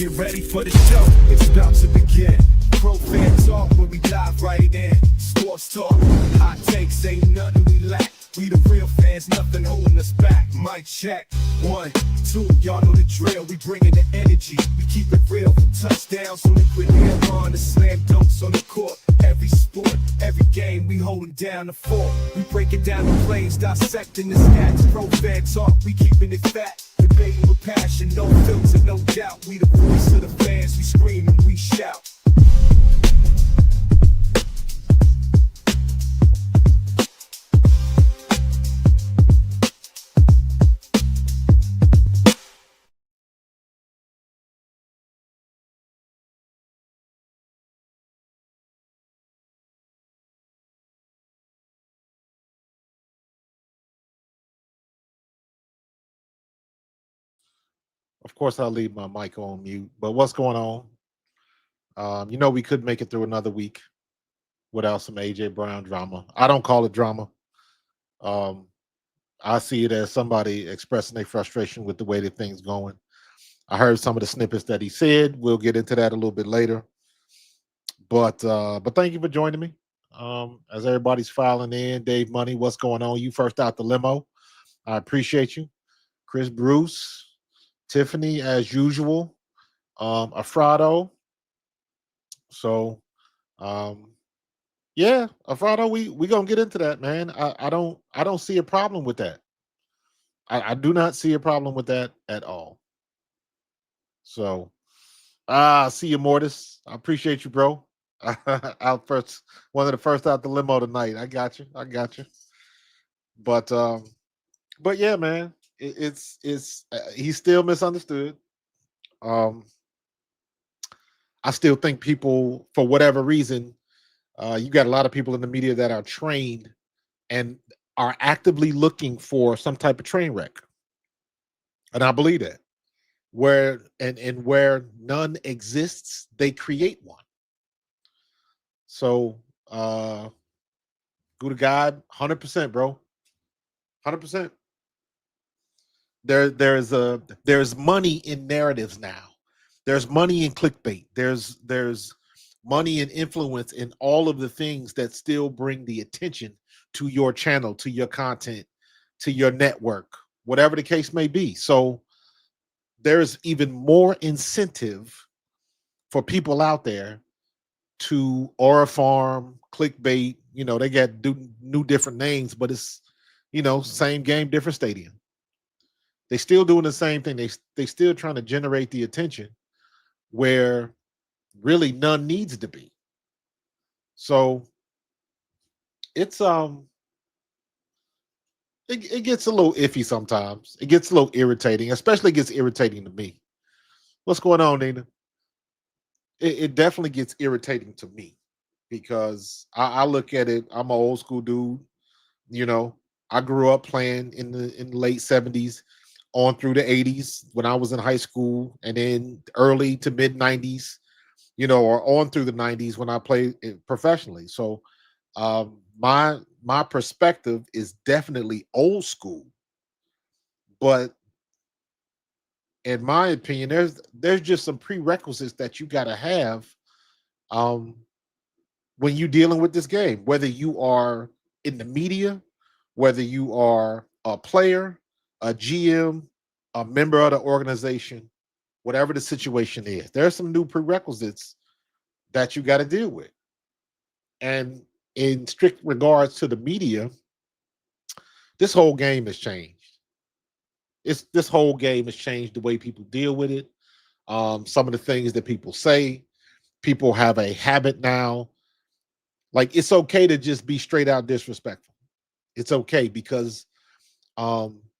Get ready for the show, it's about to begin. Pro fan talk when we dive right in. Sports talk, hot takes, ain't nothing we lack. We the real fans, nothing holding us back. Mic check, 1, 2, y'all know the drill. We bringing the energy, we keep it real. From touchdowns on the quick air on the slam dunks on the court. Every sport, every game, we holding down the fort. We breaking down the plays, dissecting the stats. Pro fan talk, we keeping it fat. Debating with passion, no filter, no doubt. We the voice of the fans, we scream and we shout. Of course, I'll leave my mic on mute. But what's going on? We could make it through another week without some AJ Brown drama. I don't call it drama. Um, I see it as somebody expressing their frustration with the way that things going. I heard some of the snippets that he said. We'll get into that a little bit later. But thank you for joining me. As everybody's filing in, Dave Money, what's going on? You first out the limo. I appreciate you. Chris Bruce, Tiffany, as usual. Afrado. So yeah, Afrado, we gonna get into that, man. I don't see a problem with that. I do not see a problem with that at all. So see you, Mortis. I appreciate you, bro. Out first, one of the first out the limo tonight. I got you. I got you. But yeah, man, it's he's still misunderstood. Um, I still think people, for whatever reason, you got a lot of people in the media that are trained and are actively looking for some type of train wreck, and I believe that where none exists, they create one. So, good God, 100%, bro, 100%. There's money in narratives now. There's money in clickbait. There's money and influence in all of the things that still bring the attention to your channel, to your content, to your network, whatever the case may be. So there's even more incentive for people out there to aura farm, clickbait. They got new different names, but it's same game, different stadium. They still doing the same thing. They still trying to generate the attention where really none needs to be. So it's it gets a little iffy sometimes. It gets a little irritating, especially gets irritating to me. What's going on, Nina? It definitely gets irritating to me because I look at it. I'm an old school dude. You know, I grew up playing in the late '70s on through the '80s when I was in high school, and then early to mid '90s. Or on through the '90s when I played it professionally. So my perspective is definitely old school, but in my opinion, there's just some prerequisites that you got to have um, when you're dealing with this game. Whether you are in the media, whether you are a player, a GM, a member of the organization, whatever the situation is, there's some new prerequisites that you got to deal with. And in strict regards to the media, this whole game has changed. This whole game has changed the way people deal with it. Some of the things that people say, people have a habit now. Like, it's okay to just be straight out disrespectful. It's okay because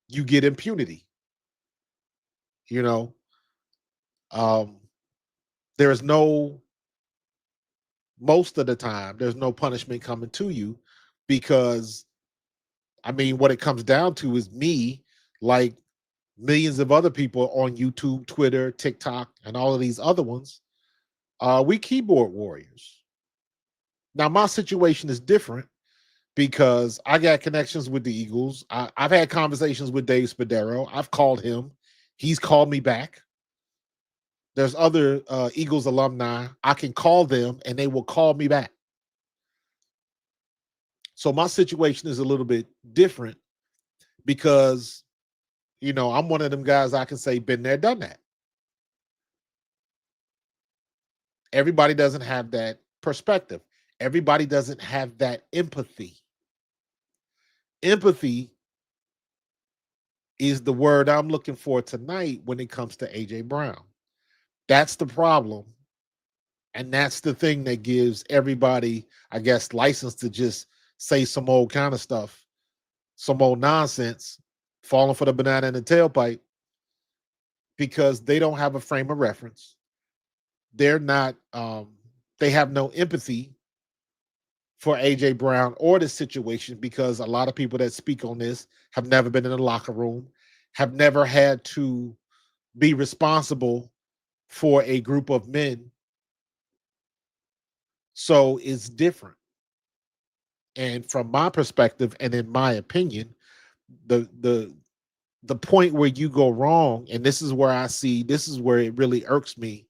you get impunity. You know, um, there's no most of the time there's no punishment coming to you because I mean, what it comes down to is me, like millions of other people on YouTube, Twitter, TikTok, and all of these other ones. We keyboard warriors. Now, my situation is different because I got connections with the Eagles. I've had conversations with Dave Spadero. I've called him. He's called me back. There's other Eagles alumni. I can call them and they will call me back. So my situation is a little bit different because, I'm one of them guys I can say, been there, done that. Everybody doesn't have that perspective. Everybody doesn't have that empathy. Empathy is the word I'm looking for tonight when it comes to AJ Brown. That's the problem. And that's the thing that gives everybody, I guess, license to just say some old kind of stuff, some old nonsense, falling for the banana in the tailpipe, because they don't have a frame of reference. They're not, they have no empathy for AJ Brown or the situation, because a lot of people that speak on this have never been in the locker room, have never had to be responsible for a group of men. So it's different. And from my perspective, and in my opinion, the the the point where you go wrong, and this is where it really irks me,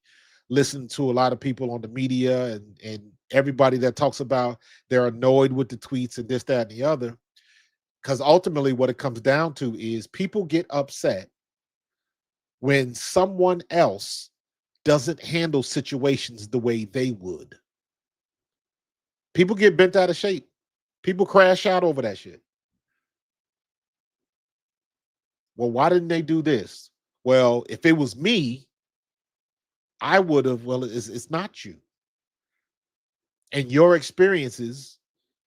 listening to a lot of people on the media and everybody that talks about they're annoyed with the tweets and this, that, and the other. Because ultimately what it comes down to is people get upset when someone else doesn't handle situations the way they would. People get bent out of shape. People crash out over that shit. Well, why didn't they do this? Well, if it was me, I would have. Well, it's not you. And your experiences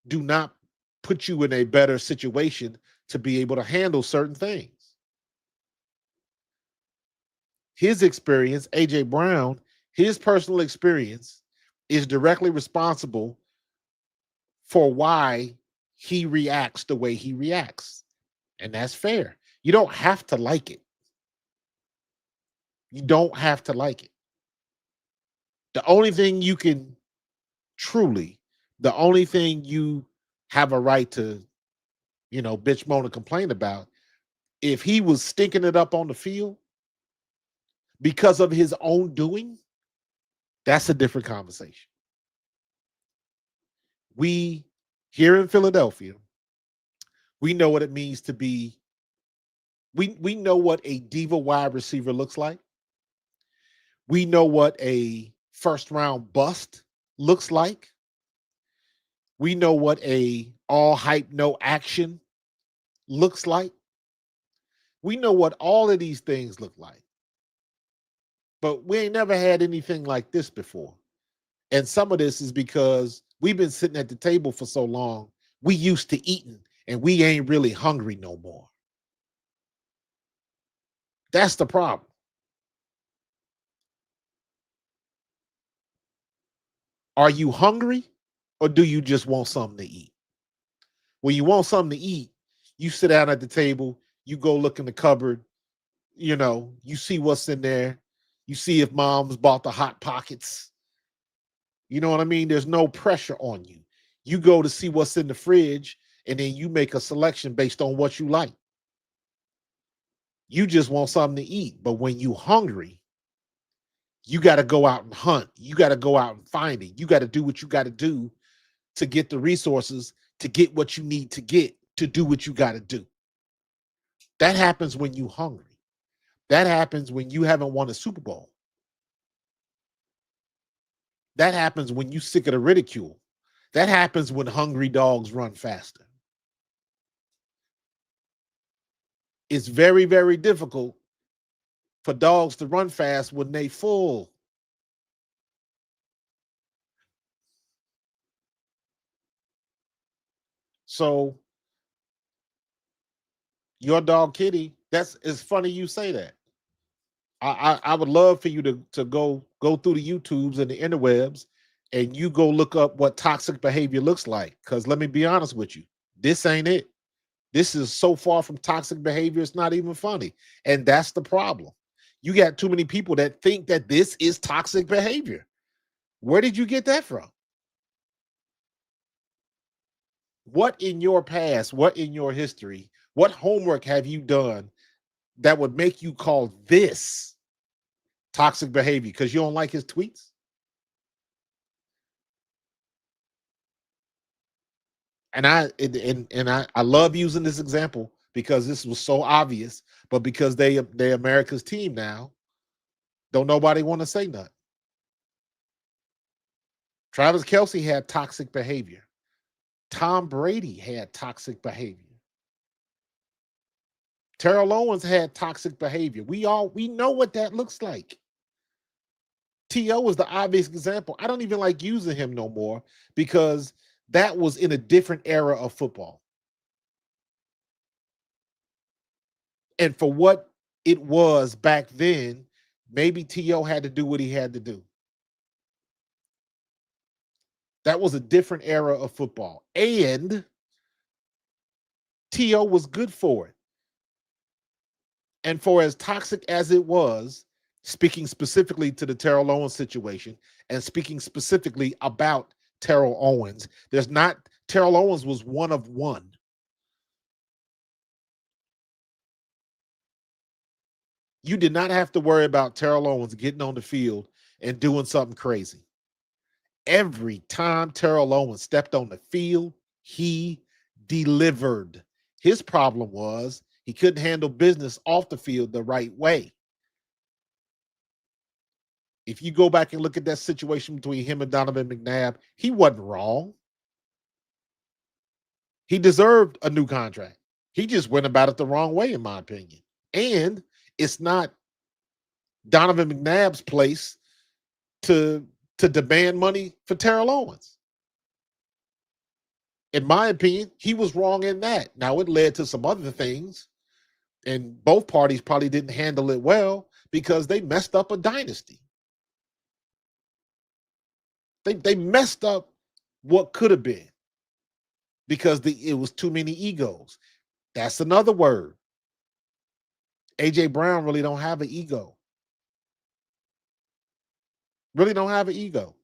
do not put you in a better situation to be able to handle certain things. His experience, AJ Brown, his personal experience is directly responsible for why he reacts the way he reacts. And that's fair. You don't have to like it. You don't have to like it. The only thing you can truly, the only thing you have a right to, bitch, moan, and complain about, if he was stinking it up on the field because of his own doing, that's a different conversation. We, here in Philadelphia, we know what it means to be, we know what a diva wide receiver looks like. We know what a first round bust looks like. We know what a all hype, no action looks like. We know what all of these things look like. But we ain't never had anything like this before. And some of this is because we've been sitting at the table for so long, we used to eating and we ain't really hungry no more. That's the problem. Are you hungry or do you just want something to eat? When you want something to eat, you sit down at the table, you go look in the cupboard, you see what's in there. You see if mom's bought the hot pockets. You know what I mean? There's no pressure on you. You go to see what's in the fridge and then you make a selection based on what you like. You just want something to eat. But when you hungry, you got to go out and hunt. You got to go out and find it. You got to do what you got to do to get the resources, to get what you need to get, to do what you got to do. That happens when you hungry. That happens when you haven't won a Super Bowl. That happens when you sick of the ridicule. That happens when hungry dogs run faster. It's very, very difficult for dogs to run fast when they full. So your dog Kitty, it's funny you say that. I would love for you to go through the YouTubes and the interwebs and you go look up what toxic behavior looks like. Because let me be honest with you, this ain't it. This is so far from toxic behavior, it's not even funny. And that's the problem. You got too many people that think that this is toxic behavior. Where did you get that from? What in your past, what in your history, what homework have you done that would make you call this Toxic behavior because you don't like his tweets. And I love using this example because this was so obvious, but because they America's team now, don't nobody want to say nothing. Travis Kelsey had toxic behavior. Tom Brady had toxic behavior. Terrell Owens had toxic behavior. We know what that looks like. T.O. is the obvious example. I don't even like using him no more because that was in a different era of football. And for what it was back then, maybe T.O. had to do what he had to do. That was a different era of football. And T.O. was good for it. And for as toxic as it was, speaking specifically to the Terrell Owens situation and speaking specifically about Terrell Owens, Terrell Owens was one of one. You did not have to worry about Terrell Owens getting on the field and doing something crazy. Every time Terrell Owens stepped on the field, he delivered. His problem was he couldn't handle business off the field the right way. If you go back and look at that situation between him and Donovan McNabb, he wasn't wrong. He deserved a new contract. He just went about it the wrong way, in my opinion. And it's not Donovan McNabb's place to demand money for Terrell Owens. In my opinion, he was wrong in that. Now, it led to some other things, and both parties probably didn't handle it well because they messed up a dynasty. They messed up what could have been because it was too many egos. That's another word. AJ Brown really don't have an ego. Really don't have an ego.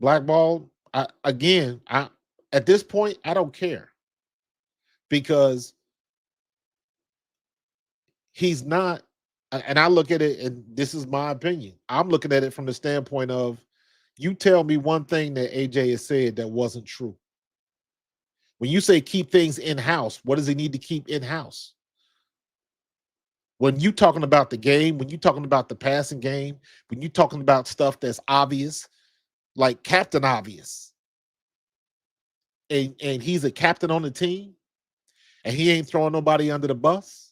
Blackballed. At this point, I don't care because he's not. And I look at it, and this is my opinion. I'm looking at it from the standpoint of, you tell me one thing that AJ has said that wasn't true. When you say keep things in house, what does he need to keep in house? When you talking about the game, when you talking about the passing game, when you talking about stuff that's obvious, like Captain Obvious, and he's a captain on the team, and he ain't throwing nobody under the bus.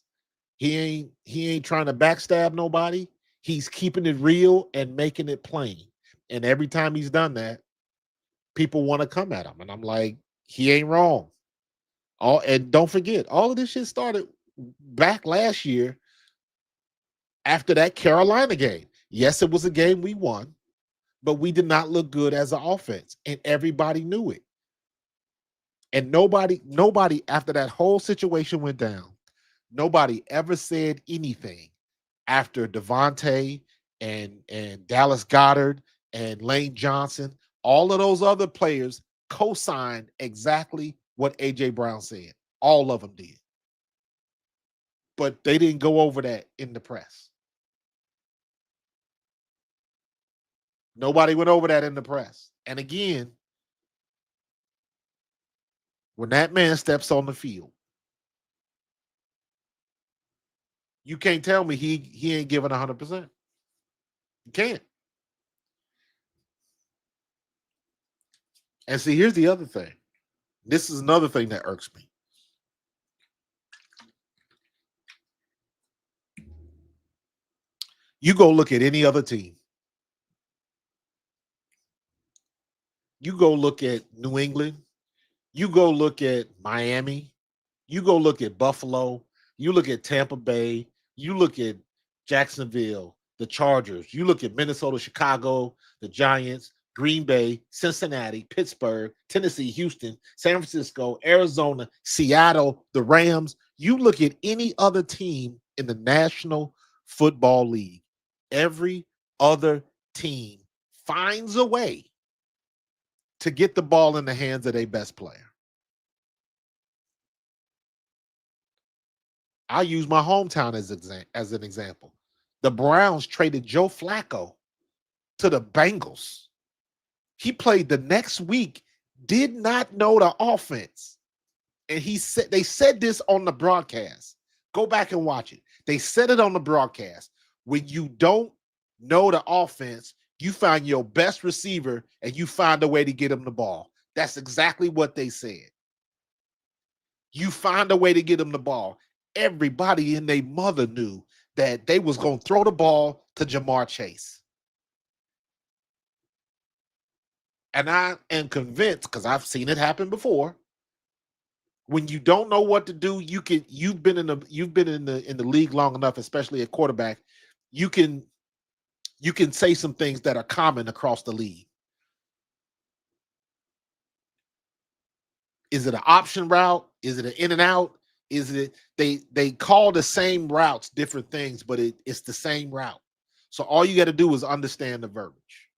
He ain't trying to backstab nobody. He's keeping it real and making it plain. And every time he's done that, people want to come at him. And I'm like, he ain't wrong. And don't forget, all of this shit started back last year after that Carolina game. Yes, it was a game we won, but we did not look good as an offense, and everybody knew it. And nobody after that whole situation went down, nobody ever said anything after Devontae and Dallas Goddard and Lane Johnson, all of those other players co-signed exactly what AJ Brown said. All of them did. But they didn't go over that in the press. Nobody went over that in the press. And again, when that man steps on the field, you can't tell me he ain't giving 100%. You can't. And see, here's the other thing. This is another thing that irks me. You go look at any other team. You go look at New England. You go look at Miami. You go look at Buffalo. You look at Tampa Bay. You look at Jacksonville, the Chargers. You look at Minnesota, Chicago, the Giants, Green Bay, Cincinnati, Pittsburgh, Tennessee, Houston, San Francisco, Arizona, Seattle, the Rams. You look at any other team in the National Football League. Every other team finds a way to get the ball in the hands of their best player. I use my hometown as an example. The Browns traded Joe Flacco to the Bengals. He played the next week, did not know the offense. And they said this on the broadcast. Go back and watch it. They said it on the broadcast. When you don't know the offense, you find your best receiver and you find a way to get him the ball. That's exactly what they said. You find a way to get him the ball. Everybody and their mother knew that they was going to throw the ball to Jamar Chase. And I am convinced, because I've seen it happen before, when you don't know what to do, you've been in the league long enough, especially at quarterback, you can say some things that are common across the league. Is it an option route? Is it an in and out? Is it they call the same routes different things, but it's the same route. So all you got to do is understand the verbiage.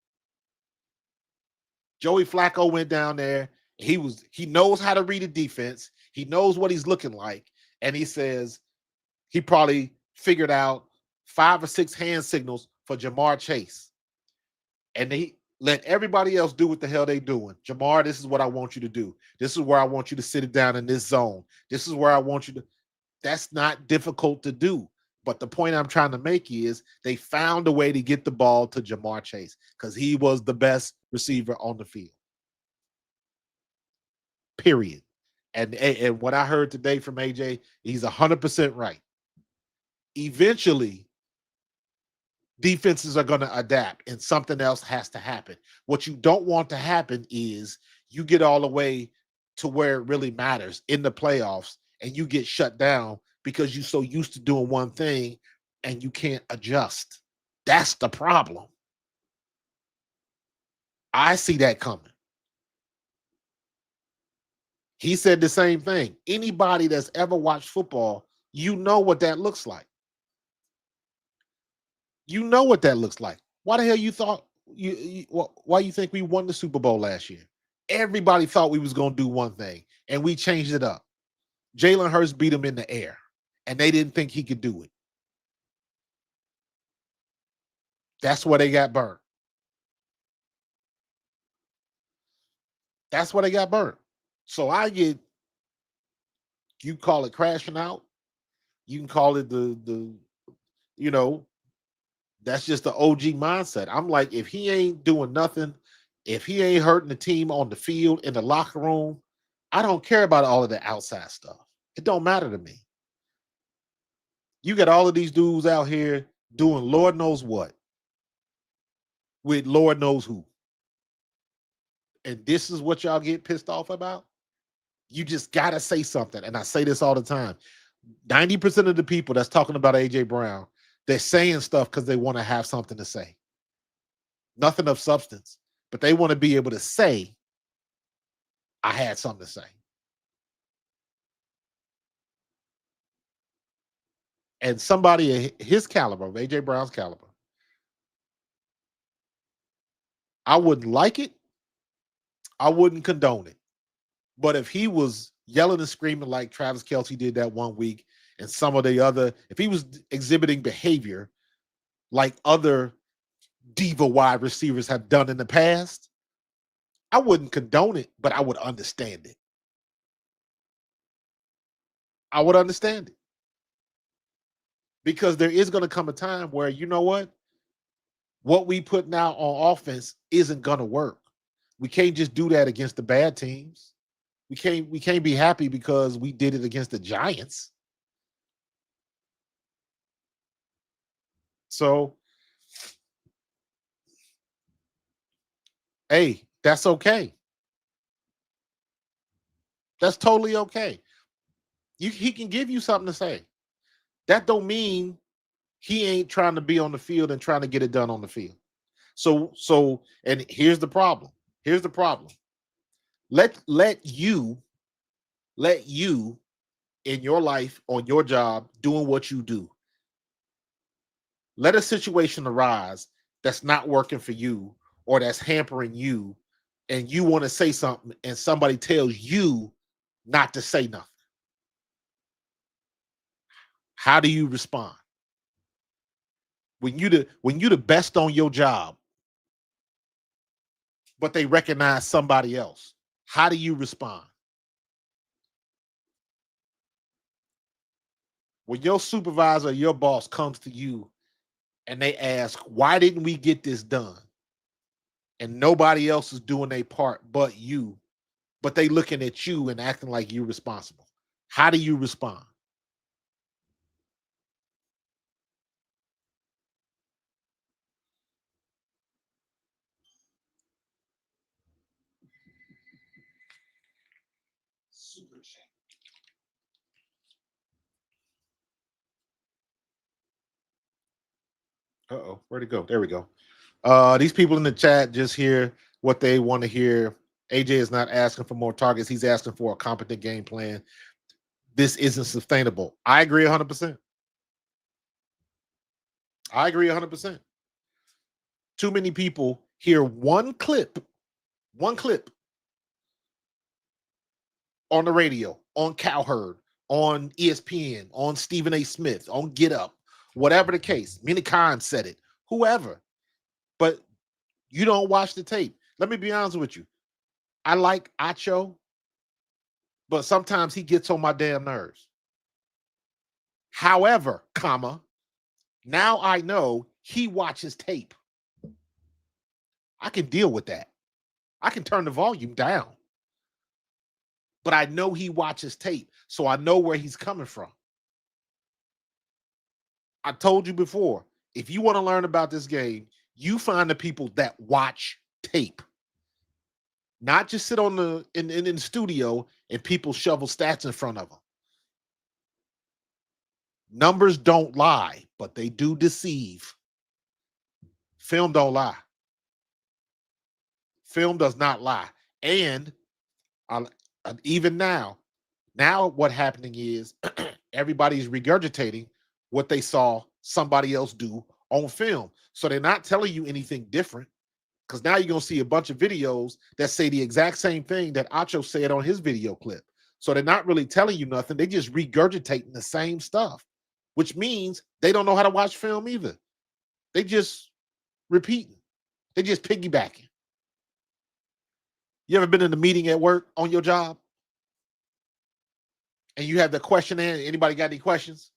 Joey Flacco went down there. He knows how to read a defense. He knows what he's looking like. And he says he probably figured out 5 or 6 hand signals for Jamar Chase. And he let everybody else do what the hell they doing. Jamar, this is what I want you to do. This is where I want you to sit it down in this zone. This is where I want you to. That's not difficult to do. But the point I'm trying to make is they found a way to get the ball to Jamar Chase because he was the best receiver on the field. Period. And what I heard today from AJ, he's 100% right. Eventually, defenses are going to adapt and something else has to happen. What you don't want to happen is you get all the way to where it really matters in the playoffs and you get shut down because you're so used to doing one thing and you can't adjust. That's the problem. I see that coming. He said the same thing. Anybody that's ever watched football, you know what that looks like. You know what that looks like. Why the hell you thought why you think we won the Super Bowl last year? Everybody thought we was going to do one thing, and we changed it up. Jalen Hurts beat him in the air, and they didn't think he could do it. That's where they got burnt. That's where they got burnt. So you call it crashing out. You can call it that's just the OG mindset. I'm like, if he ain't doing nothing, if he ain't hurting the team on the field, in the locker room, I don't care about all of the outside stuff. It don't matter to me. You got all of these dudes out here doing Lord knows what with Lord knows who. And this is what y'all get pissed off about? You just got to say something. And I say this all the time. 90% of the people that's talking about AJ Brown, they're saying stuff because they want to have something to say. Nothing of substance, but they want to be able to say, I had something to say. And somebody his caliber, of AJ Brown's caliber, I wouldn't like it. I wouldn't condone it. But if he was yelling and screaming like Travis Kelce did that one week, and some of the other, if he was exhibiting behavior like other diva wide receivers have done in the past, I wouldn't condone it, but I would understand it. I would understand it. Because there is going to come a time where, you know what we put now on offense isn't going to work. We can't just do that against the bad teams. We can't be happy because we did it against the Giants. So, hey, that's okay. That's totally okay. He can give you something to say. That don't mean he ain't trying to be on the field and trying to get it done on the field. So, and here's the problem. Here's the problem. Let you in your life, on your job, doing what you do. Let a situation arise that's not working for you or that's hampering you, and you want to say something, and somebody tells you not to say nothing. How do you respond? When you the best on your job, but they recognize somebody else, how do you respond? When your supervisor or your boss comes to you and they ask, why didn't we get this done? And nobody else is doing their part but you, but they looking at you and acting like you're responsible. How do you respond? Uh-oh, where'd it go? There we go. These people in the chat just hear what they want to hear. AJ is not asking for more targets. He's asking for a competent game plan. This isn't sustainable. I agree 100%. I agree 100%. Too many people hear one clip on the radio, on Cowherd, on ESPN, on Stephen A. Smith, on Get Up, whatever the case. Mina Khan said it, whoever. But you don't watch the tape. Let me be honest with you. I like Acho, but sometimes he gets on my damn nerves. However, comma, now I know he watches tape. I can deal with that. I can turn the volume down. But I know he watches tape, so I know where he's coming from. I told you before, if you want to learn about this game, you find the people that watch tape. Not just sit on in the studio and people shovel stats in front of them. Numbers don't lie, but they do deceive. Film don't lie. Film does not lie. And even now what happening is everybody's regurgitating what they saw somebody else do on film. So they're not telling you anything different, because now you're going to see a bunch of videos that say the exact same thing that Acho said on his video clip. So they're not really telling you nothing. They just regurgitating the same stuff, which means they don't know how to watch film either. They just repeating. They just piggybacking. You ever been in a meeting at work on your job and you have the questionnaire? Anybody got any questions?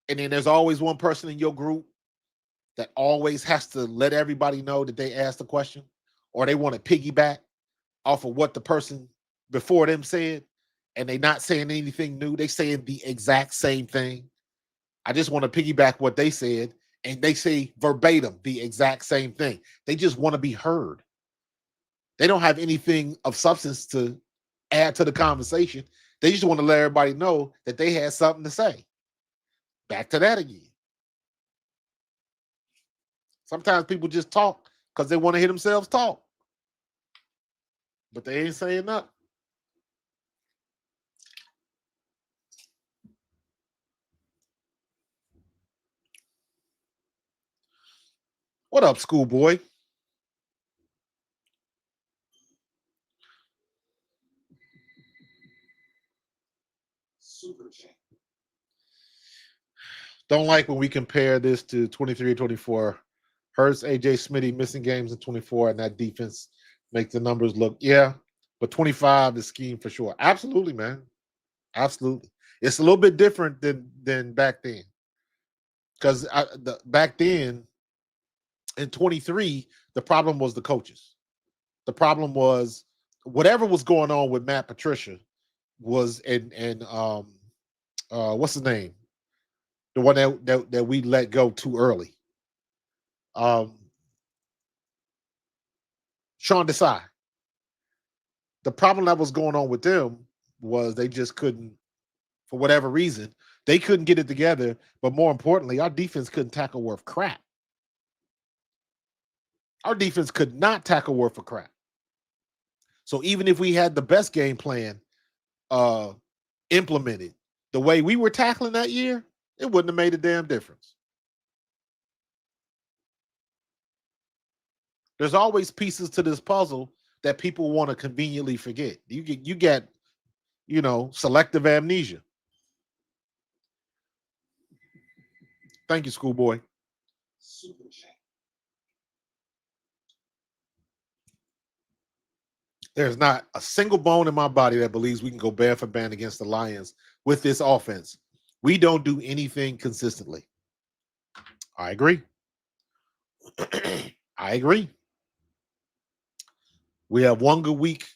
And then there's always one person in your group that always has to let everybody know that they asked the question, or they want to piggyback off of what the person before them said, and they not saying anything new. They saying the exact same thing. I just want to piggyback what they said, and they say verbatim the exact same thing. They just want to be heard. They don't have anything of substance to add to the conversation. They just want to let everybody know that they had something to say. Back to that again. Sometimes people just talk because they want to hear themselves talk, but they ain't saying nothing. What up, schoolboy? Super chat. Don't like when we compare this to 23 24. Hurts, AJ Smitty missing games in 24, and that defense makes the numbers look, yeah, but 25 is scheme for sure. Absolutely, man. Absolutely. It's a little bit different than back then. Because back then in 23, the problem was the coaches. The problem was whatever was going on with Matt Patricia was and what's his name? The one that we let go too early. Sean Desai. The problem that was going on with them was they just couldn't, for whatever reason, they couldn't get it together. But more importantly, our defense couldn't tackle worth crap. Our defense could not tackle worth of crap. So even if we had the best game plan implemented the way we were tackling that year, it wouldn't have made a damn difference. There's always pieces to this puzzle that people want to conveniently forget. You get selective amnesia. Thank you, schoolboy. There's not a single bone in my body that believes we can go band for band against the Lions with this offense. We don't do anything consistently. I agree. I agree. We have one good week.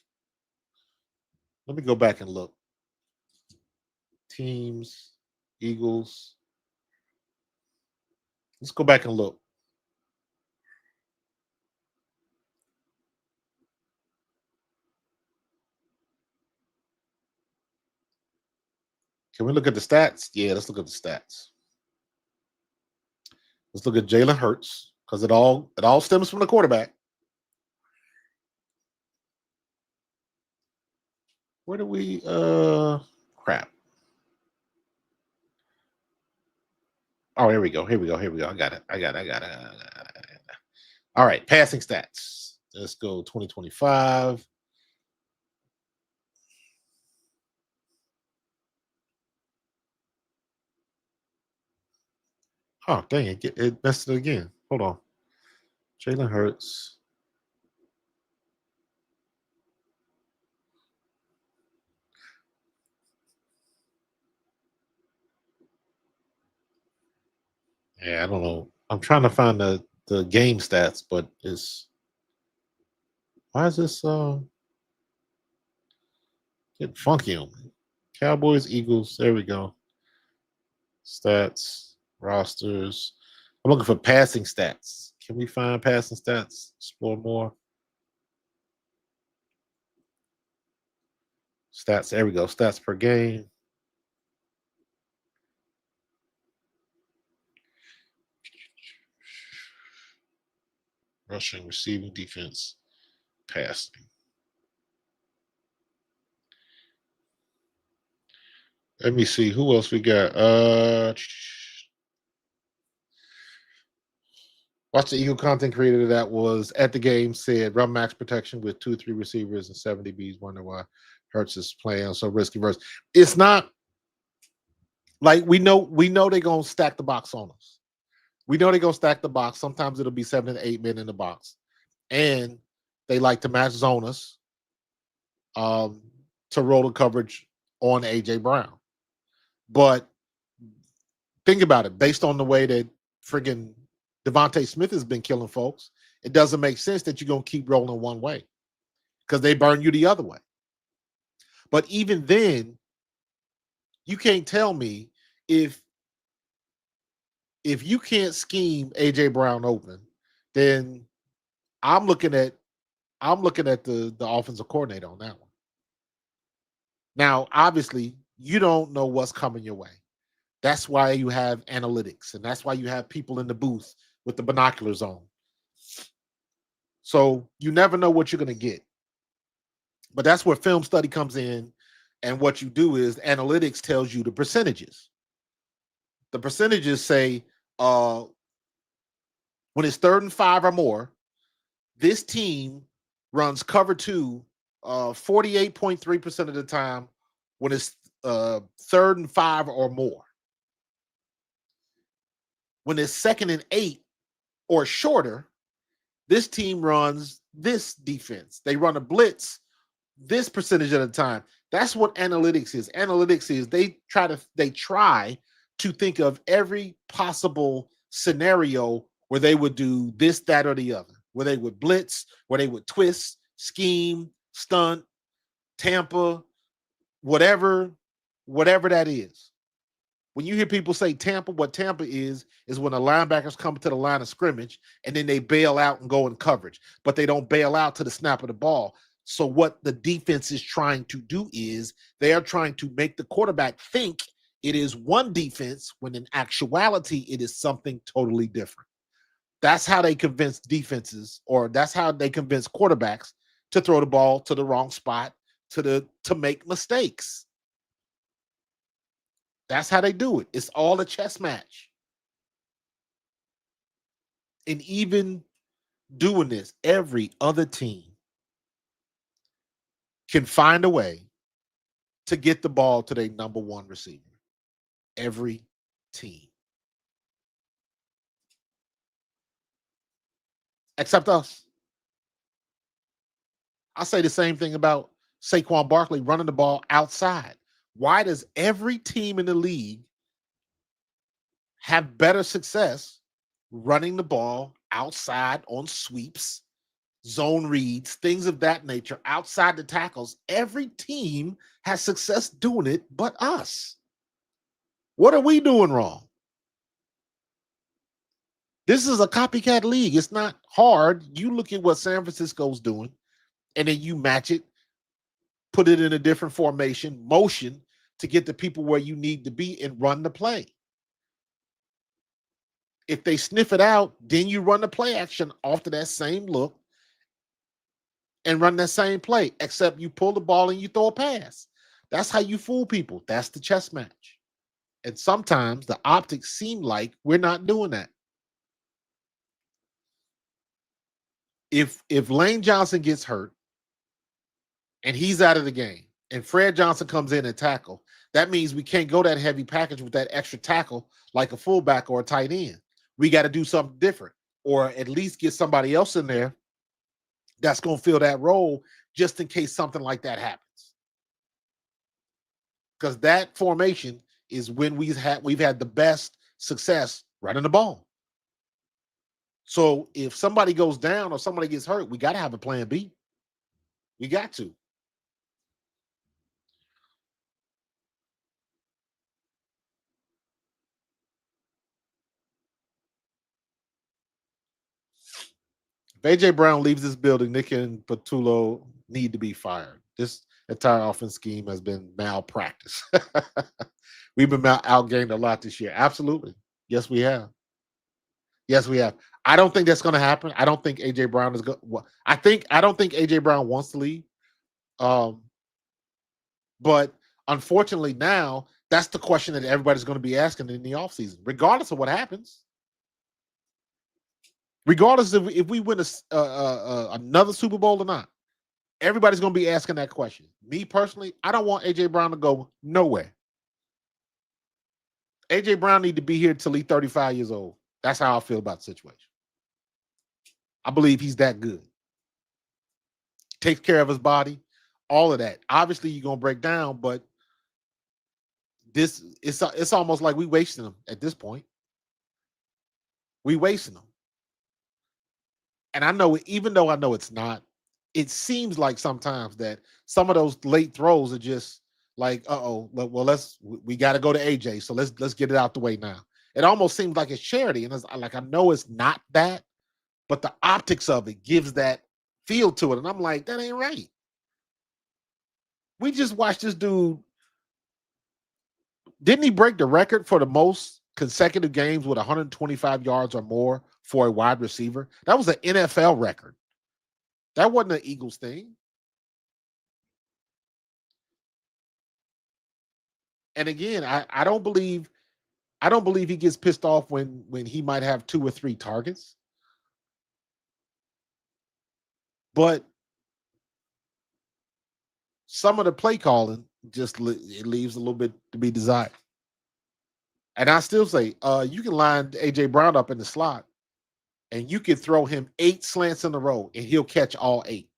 Let me go back and look. Teams, Eagles. Let's go back and look. Can we look at the stats? Yeah, let's look at the stats. Let's look at Jalen Hurts because it all stems from the quarterback. Where do we crap? Oh, here we go. Here we go. Here we go. I got it. All right, passing stats. Let's go 2025. Oh, dang it. It messed it again. Hold on. Jalen Hurts. Yeah, I don't know. I'm trying to find the game stats, but it's why is this getting funky on me? Cowboys, Eagles. There we go. Stats, rosters. I'm looking for passing stats. Can we find passing stats? Explore more. Stats. There we go. Stats per game. Rushing, receiving, defense, passing. Let me see who else we got. Watch the Eagle content creator that was at the game said run max protection with 2 or 3 receivers and 70 Bs. Wonder why Hurts is playing so risky verse. It's not like we know they're gonna stack the box on us. We know they're gonna stack the box. Sometimes it'll be 7 to 8 men in the box, and they like to match zone us um, to roll the coverage on AJ Brown. But think about it, based on the way that friggin' Devontae Smith has been killing folks, it doesn't make sense that you're gonna keep rolling one way because they burn you the other way. But even then, you can't tell me if you can't scheme AJ Brown open, then I'm looking at the offensive coordinator on that one. Now, obviously, you don't know what's coming your way. That's why you have analytics, and that's why you have people in the booth with the binoculars on. So you never know what you're going to get. But that's where film study comes in, and what you do is analytics tells you the percentages. The percentages say when it's 3rd and 5 or more, this team runs cover 2 48.3% of the time when it's 3rd and 5 or more. When it's 2nd and 8 or shorter, this team runs this defense. They run a blitz this percentage of the time. That's what analytics is. Analytics is they try to think of every possible scenario where they would do this, that, or the other, where they would blitz, where they would twist, scheme, stunt, Tampa, whatever that is. When you hear people say Tampa, what Tampa is when the linebackers come to the line of scrimmage and then they bail out and go in coverage, but they don't bail out to the snap of the ball. So what the defense is trying to do is they are trying to make the quarterback think it is one defense when in actuality it is something totally different. That's how they convince defenses, or that's how they convince quarterbacks to throw the ball to the wrong spot, to make mistakes. That's how they do it. It's all a chess match. And even doing this, every other team can find a way to get the ball to their number 1 receiver. Every team. except us. I say the same thing about Saquon Barkley running the ball outside. Why does every team in the league have better success running the ball outside on sweeps, zone reads, things of that nature, outside the tackles? Every team has success doing it but us. What are we doing wrong? This is a copycat league. It's not hard. You look at what San Francisco's doing, and then you match it, put it in a different formation, motion to get the people where you need to be and run the play. If they sniff it out, then you run the play action off to that same look and run that same play, except you pull the ball and you throw a pass. That's how you fool people. That's the chess match. And sometimes the optics seem like we're not doing that. If Lane Johnson gets hurt and he's out of the game and Fred Johnson comes in and tackle, that means we can't go that heavy package with that extra tackle like a fullback or a tight end. We got to do something different, or at least get somebody else in there that's going to fill that role just in case something like that happens. Because that formation is when we've had the best success running the ball. So if somebody goes down or somebody gets hurt, we got to have a plan B. We got to. If AJ Brown leaves this building, Nick and Patullo need to be fired. This entire offense scheme has been malpractice. We've been outgained a lot this year. Absolutely. Yes, we have. Yes, we have. I don't think that's going to happen. I don't think AJ Brown is going. I don't think AJ Brown wants to leave. Um, but unfortunately, now that's the question that everybody's going to be asking in the offseason, regardless of what happens. Regardless of if we win another Super Bowl or not, everybody's going to be asking that question. Me personally, I don't want AJ Brown to go nowhere. AJ Brown need to be here till he's 35 years old. That's how I feel about the situation. I believe he's that good. Takes care of his body, all of that. Obviously, you're gonna break down, but it's almost like we wasting him at this point. We wasting him. And I know, even though I know it's not, it seems like sometimes that some of those late throws are just like, well, we got to go to AJ, so let's get it out the way now. It almost seems like it's charity, and it's like, I know it's not that, but the optics of it gives that feel to it, and I'm like, that ain't right. We just watched this dude. Didn't he break the record for the most consecutive games with 125 yards or more for a wide receiver? That was an NFL record. That wasn't an Eagles thing. And again, I don't believe he gets pissed off when he might have 2 or 3 targets. But some of the play calling just it leaves a little bit to be desired. And I still say, you can line AJ Brown up in the slot, and you can throw him 8 slants in a row, and he'll catch all 8.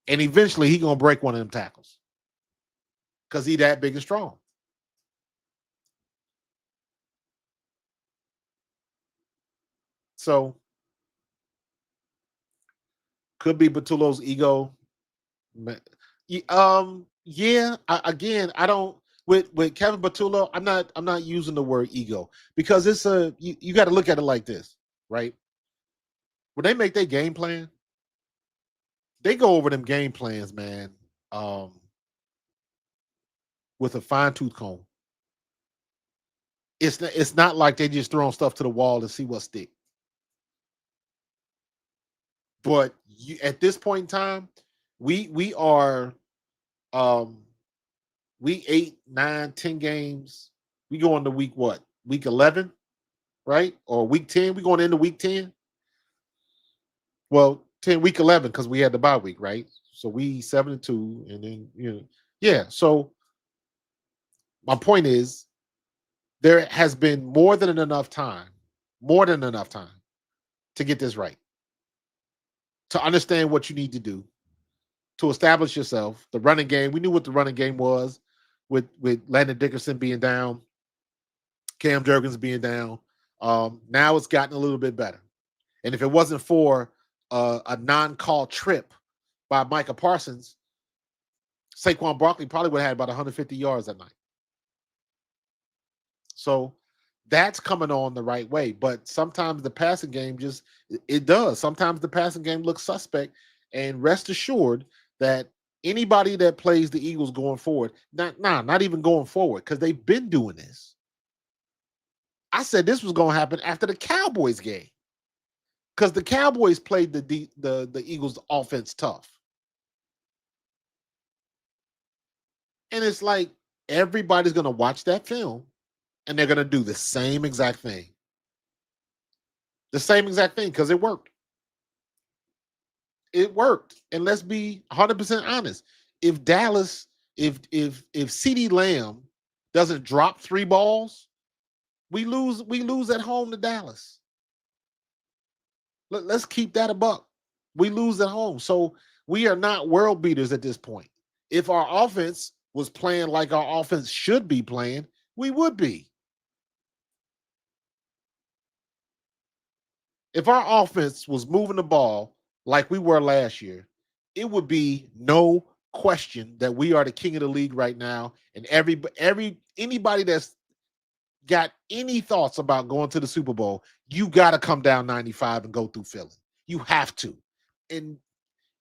And eventually, he's gonna break one of them tackles because he's that big and strong. So, could be Patullo's ego. Yeah. I don't with Kevin Patullo. I'm not using the word ego because it's you got to look at it like this, right? When they make their game plan, they go over them game plans, man, with a fine tooth comb. It's not like they just throwing stuff to the wall to see what stick. But at this point in time, we are week 8, 9, 10 games. We go into week what? Week 11, right? Or week 10. We going into week 10. Well, 10 week 11 because we had the bye week, right? So we 7-2, and then yeah. So my point is, there has been more than enough time to get this right, to understand what you need to do, to establish yourself. The running game, we knew what the running game was with Landon Dickerson being down, Cam Jurgens being down. Now it's gotten a little bit better. And if it wasn't for a non-call trip by Micah Parsons, Saquon Barkley probably would have had about 150 yards that night. So that's coming on the right way. But sometimes the passing game it does. Sometimes the passing game looks suspect. And rest assured that anybody that plays the Eagles going forward, not even going forward, because they've been doing this. I said this was going to happen after the Cowboys game, because the Cowboys played the Eagles offense tough. And it's like everybody's going to watch that film and they're going to do the same exact thing. The same exact thing, because it worked. It worked. And let's be 100% honest. If Dallas, if CeeDee Lamb doesn't drop 3 balls, we lose at home to Dallas. Let's keep that a buck. We lose at home. So we are not world beaters at this point. If our offense was playing like our offense should be playing, we would be. If our offense was moving the ball like we were last year, it would be no question that we are the king of the league right now. And anybody that's got any thoughts about going to the Super Bowl, you got to come down 95 and go through Philly. You have to. And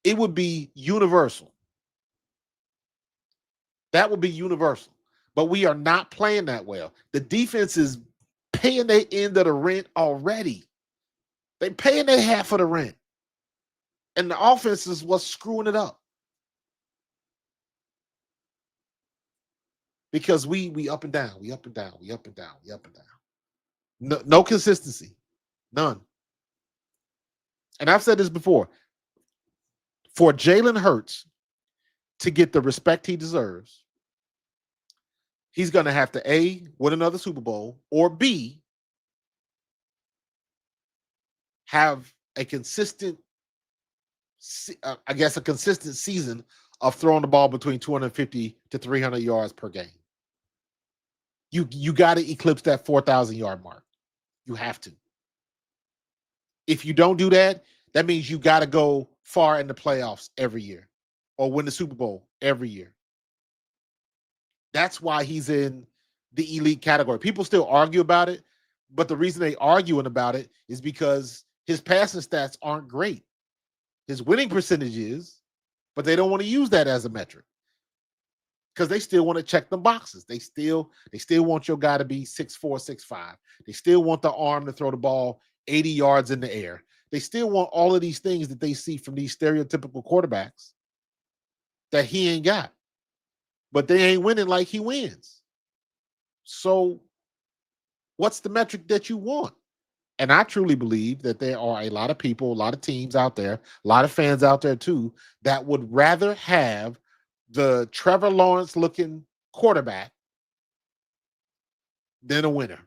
it would be universal. That would be universal. But we are not playing that well. The defense is paying their end of the rent already. They're paying their half of the rent. And the offense is what's screwing it up. Because we up and down, we up and down, we up and down, we up and down. No consistency. None. And I've said this before. For Jalen Hurts to get the respect he deserves, he's going to have to A, win another Super Bowl, or B, have a consistent, a consistent season of throwing the ball between 250 to 300 yards per game. You got to eclipse that 4,000 yard mark. You have to. If you don't do that, that means you got to go far in the playoffs every year or win the Super Bowl every year. That's why he's in the elite category. People still argue about it, but the reason they arguing about it is because his passing stats aren't great. His winning percentage is, but they don't want to use that as a metric because they still want to check the boxes. They still want your guy to be 6'4", 6'5". They still want the arm to throw the ball 80 yards in the air. They still want all of these things that they see from these stereotypical quarterbacks that he ain't got. But they ain't winning like he wins. So what's the metric that you want? And I truly believe that there are a lot of people, a lot of teams out there, a lot of fans out there too, that would rather have the Trevor Lawrence looking quarterback than a winner.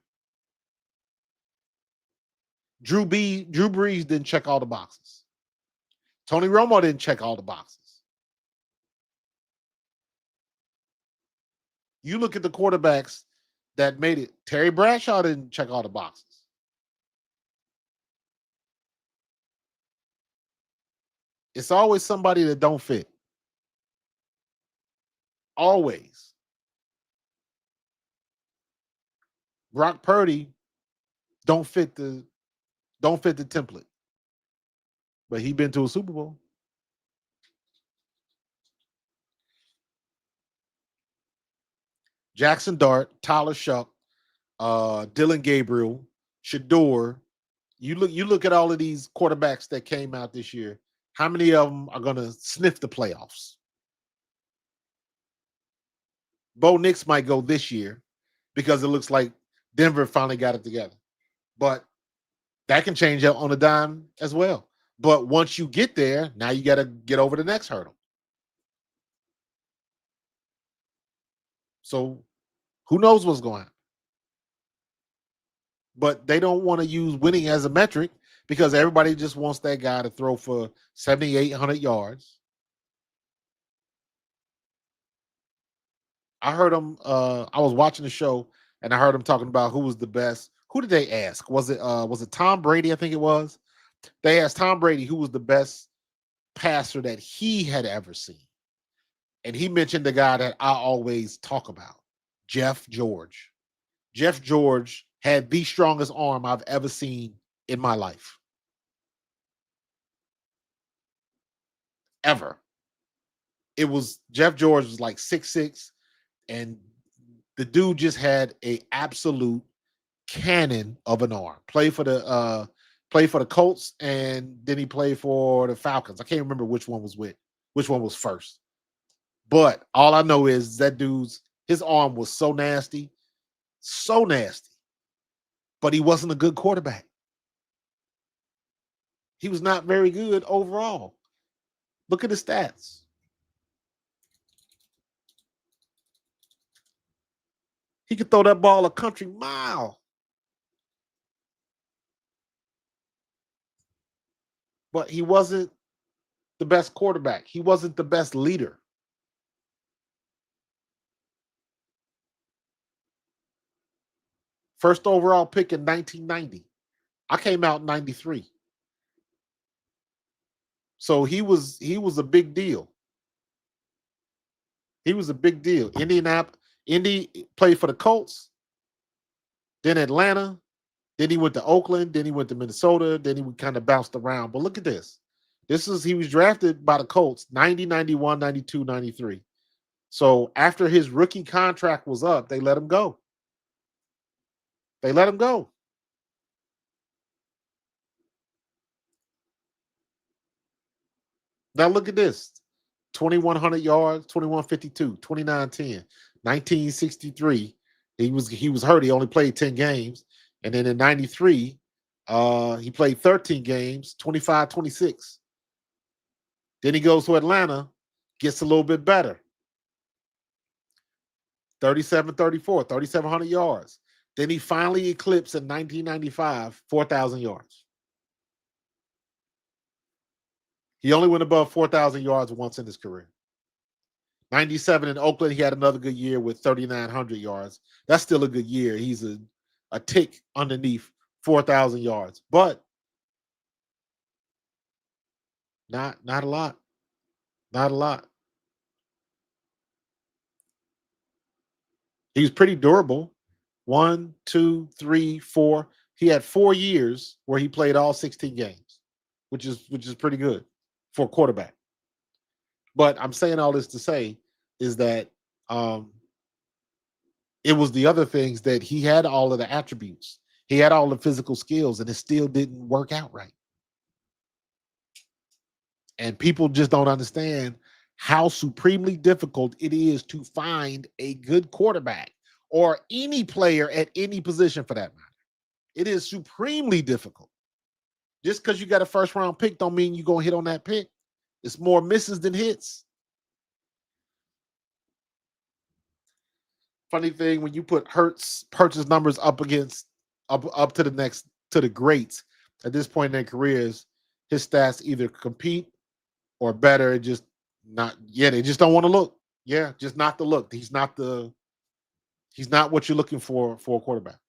Drew Brees didn't check all the boxes. Tony Romo didn't check all the boxes. You look at the quarterbacks that made it. Terry Bradshaw didn't check all the boxes. It's always somebody that don't fit. Always. Brock Purdy don't fit the template. But he been to a Super Bowl. Jackson Dart, Tyler Shuck, Dylan Gabriel, Shador. You look at all of these quarterbacks that came out this year. How many of them are going to sniff the playoffs? Bo Nix might go this year because it looks like Denver finally got it together. But that can change on a dime as well. But once you get there, now you got to get over the next hurdle. So who knows what's going on? But they don't want to use winning as a metric because everybody just wants that guy to throw for 7,800 yards. I heard him. I was watching the show and I heard him talking about who was the best. Who did they ask? Was it Tom Brady? I think it was. They asked Tom Brady who was the best passer that he had ever seen, and he mentioned the guy that I always talk about, Jeff George. Jeff George had the strongest arm I've ever seen in my life, ever. It was Jeff George was like 6'6", and the dude just had a absolute cannon of an arm. Played for the Colts, and then he played for the Falcons. I can't remember which one was first. But all I know is that dude's his arm was so nasty. But he wasn't a good quarterback. He was not very good overall. Look at the stats. He could throw that ball a country mile. But he wasn't the best quarterback. He wasn't the best leader. First overall pick in 1990. I came out in 93. So he was a big deal. He was a big deal. Indy played for the Colts, then Atlanta, then he went to Oakland, then he went to Minnesota, then he kind of bounced around. But look at this. He was drafted by the Colts 90, 91, 92, 93. So after his rookie contract was up, they let him go. They let him go. Now look at this. 2,100 yards, 2,152, 2,910, 1963. He was hurt. He only played 10 games. And then in 93, he played 13 games, 25-26. Then he goes to Atlanta, gets a little bit better. 37-34, 3,700 yards. Then he finally eclipsed in 1995, 4,000 yards. He only went above 4,000 yards once in his career. 97 in Oakland, he had another good year with 3,900 yards. That's still a good year. He's a tick underneath 4,000 yards, but not a lot. Not a lot. He was pretty durable. 1, 2, 3, 4. He had 4 years where he played all 16 games, which is pretty good for a quarterback. But I'm saying all this to say is that it was the other things that he had all of the attributes. He had all the physical skills, and it still didn't work out right. And people just don't understand how supremely difficult it is to find a good quarterback or any player at any position for that matter. It is supremely difficult. Just because you got a first round pick don't mean you're going to hit on that pick. It's more misses than hits. Funny thing, when you put Hurts purchase numbers up against up to the greats at this point in their careers, his stats either compete or better. It just not. Yeah, they just don't want to look. Yeah, just not the look. He's not what you're looking for a quarterback.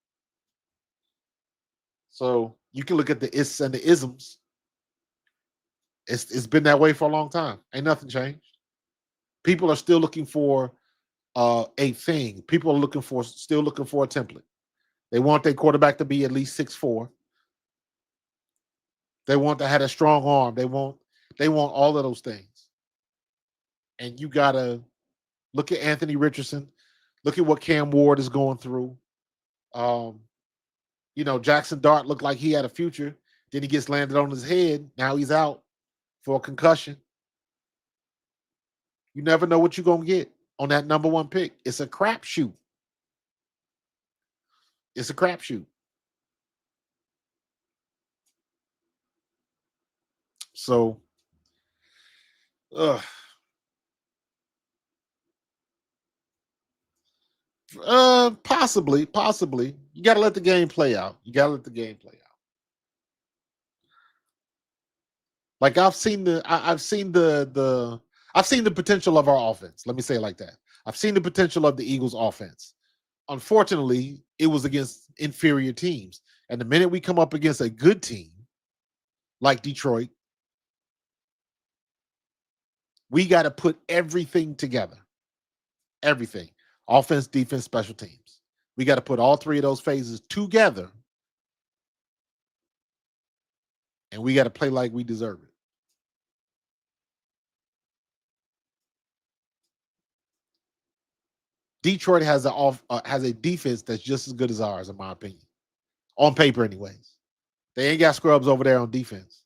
So you can look at the is and the isms. It's been that way for a long time. Ain't nothing changed. People are still looking for a thing. People are still looking for a template. They want their quarterback to be at least 6'4". They want to have a strong arm. They want all of those things. And you gotta look at Anthony Richardson. Look at what Cam Ward is going through. Jackson Dart looked like he had a future. Then he gets landed on his head. Now he's out for a concussion. You never know what you're gonna get on that number one pick. It's a crapshoot. It's a crapshoot. So, possibly. You got to let the game play out. Like I've seen I've seen the potential of our offense. Let me say it like that. I've seen the potential of the Eagles offense. Unfortunately, it was against inferior teams. And the minute we come up against a good team like Detroit, we got to put everything together. Everything. Offense, defense, special teams. We got to put all three of those phases together, and we got to play like we deserve it. Detroit has a defense that's just as good as ours, in my opinion, on paper, anyways. They ain't got scrubs over there on defense,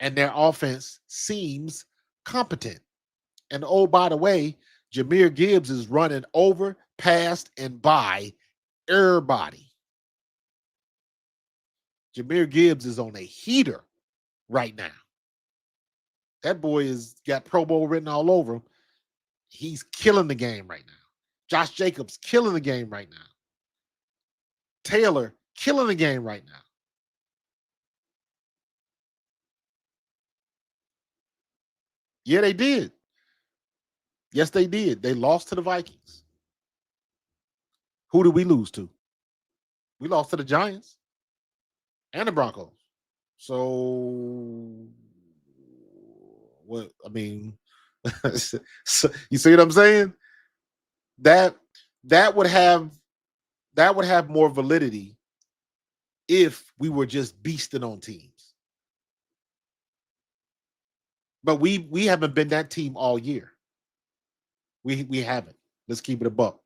and their offense seems competent. And oh, by the way, Jameer Gibbs is running over, past, and by everybody. Jameer Gibbs is on a heater right now. That boy has got Pro Bowl written all over him. He's killing the game right now. Josh Jacobs killing the game right now. Taylor killing the game right now. Yeah, they did. Yes, they did. They lost to the Vikings. Who did we lose to? We lost to the Giants and the Broncos. So, what? I mean, so, you see what I'm saying? That that would have that would have more validity if we were just beasting on teams. But we haven't been that team all year. We haven't. Let's keep it a buck.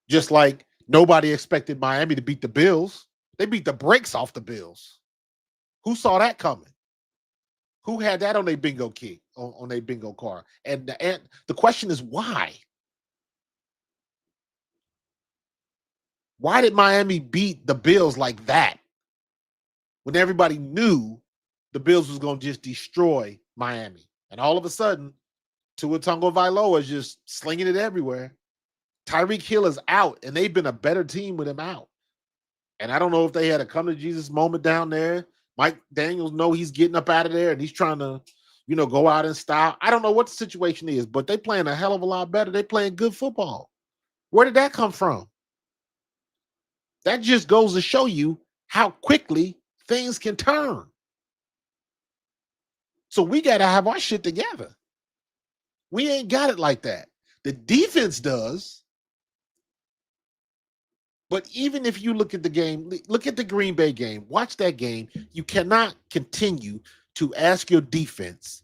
Just like nobody expected Miami to beat the Bills. They beat the brakes off the Bills. Who saw that coming? Who had that on their bingo key, on their bingo card? And the question is why? Why did Miami beat the Bills like that when everybody knew the Bills was going to just destroy Miami? And all of a sudden, Tua Tagovailoa is just slinging it everywhere. Tyreek Hill is out, and they've been a better team with him out. And I don't know if they had a come to Jesus moment down there. Mike Daniels know he's getting up out of there, and he's trying to, go out in style. I don't know what the situation is, but they playing a hell of a lot better. They playing good football. Where did that come from? That just goes to show you how quickly things can turn. So we got to have our shit together. We ain't got it like that. The defense does. But even if you look at the game, look at the Green Bay game, watch that game, you cannot continue to ask your defense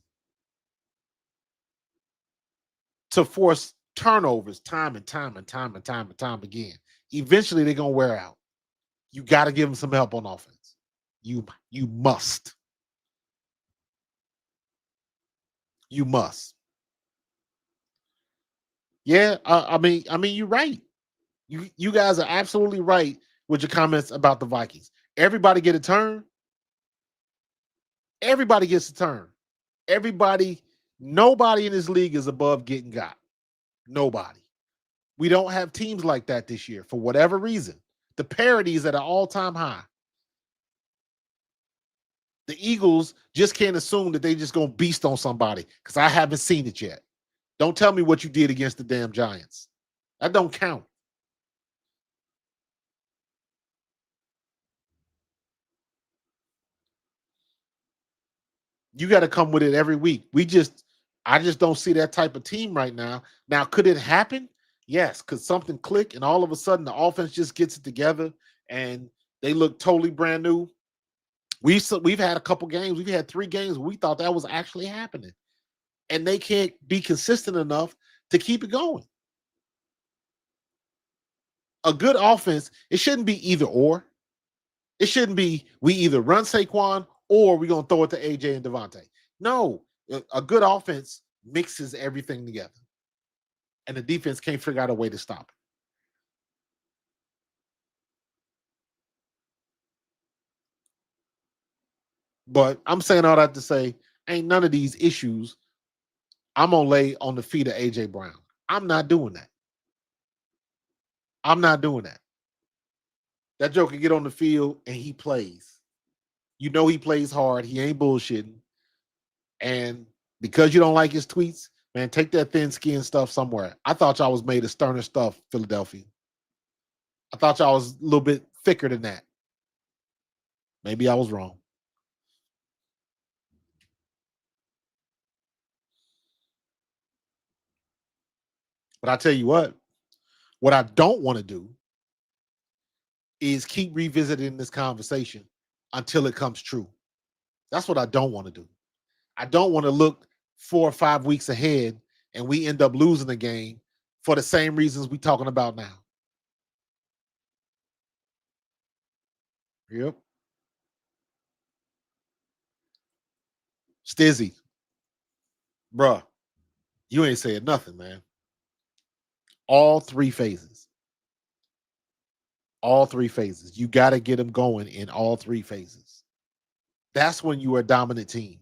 to force turnovers time and time and time and time and time again. Eventually, they're going to wear out. You got to give them some help on offense. You must. You must. Yeah, I mean, you're right. You guys are absolutely right with your comments about the Vikings. Everybody get a turn. Everybody gets a turn. Nobody in this league is above getting got. Nobody. We don't have teams like that this year for whatever reason. The parity is at an all-time high. The Eagles just can't assume that they just gonna beast on somebody because I haven't seen it yet. Don't tell me what you did against the damn Giants. That don't count. You got to come with it every week. I just don't see that type of team right now. Now, could it happen? Yes. Could something click and all of a sudden the offense just gets it together and they look totally brand new? We've had a couple games. We've had 3 games where we thought that was actually happening, and they can't be consistent enough to keep it going. A good offense, it shouldn't be either or. It shouldn't be we either run Saquon or we're going to throw it to AJ and Devontae. No, a good offense mixes everything together, and the defense can't figure out a way to stop it. But I'm saying all that to say, ain't none of these issues I'm going to lay on the feet of AJ Brown. I'm not doing that. I'm not doing that. That joker get on the field and he plays. You know he plays hard. He ain't bullshitting. And because you don't like his tweets, man, take that thin skin stuff somewhere. I thought y'all was made of sterner stuff, Philadelphia. I thought y'all was a little bit thicker than that. Maybe I was wrong. But I tell you what I don't want to do is keep revisiting this conversation until it comes true. That's what I don't want to do. I don't want to look 4 or 5 weeks ahead and we end up losing the game for the same reasons we talking about now. Yep. Stizzy, bruh, you ain't saying nothing, man. All three phases. All three phases. You got to get them going in all three phases. That's when you are a dominant team.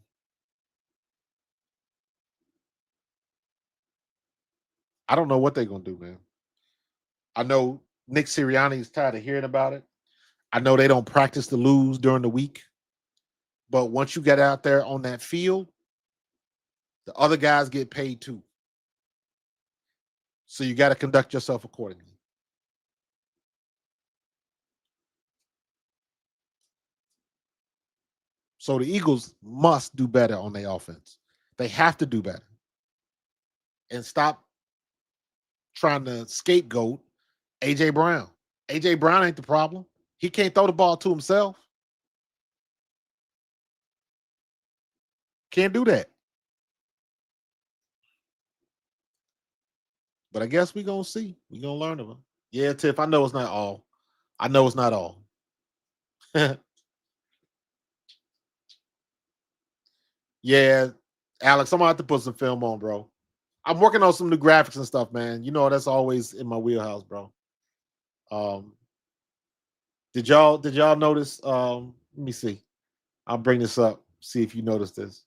I don't know what they're going to do, man. I know Nick Sirianni is tired of hearing about it. I know they don't practice to lose during the week. But once you get out there on that field, the other guys get paid too. So you got to conduct yourself accordingly. So the Eagles must do better on their offense. They have to do better. And stop trying to scapegoat AJ Brown. AJ Brown ain't the problem. He can't throw the ball to himself. Can't do that. But I guess we're going to see. We're going to learn of him. Yeah, Tiff, I know it's not all. I know it's not all. Yeah, Alex, I'm going to have to put some film on, bro. I'm working on some new graphics and stuff, man. You know, that's always in my wheelhouse, bro. Um, did y'all notice? Let me see. I'll bring this up. See if you noticed this.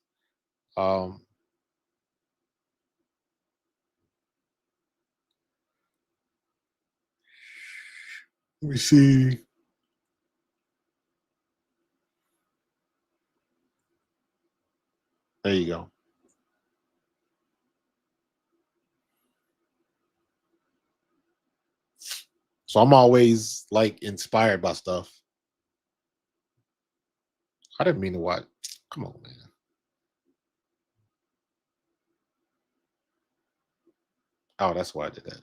Um, let me see. There you go. So I'm always like inspired by stuff. I didn't mean to watch. Come on, man. Oh, that's why I did that.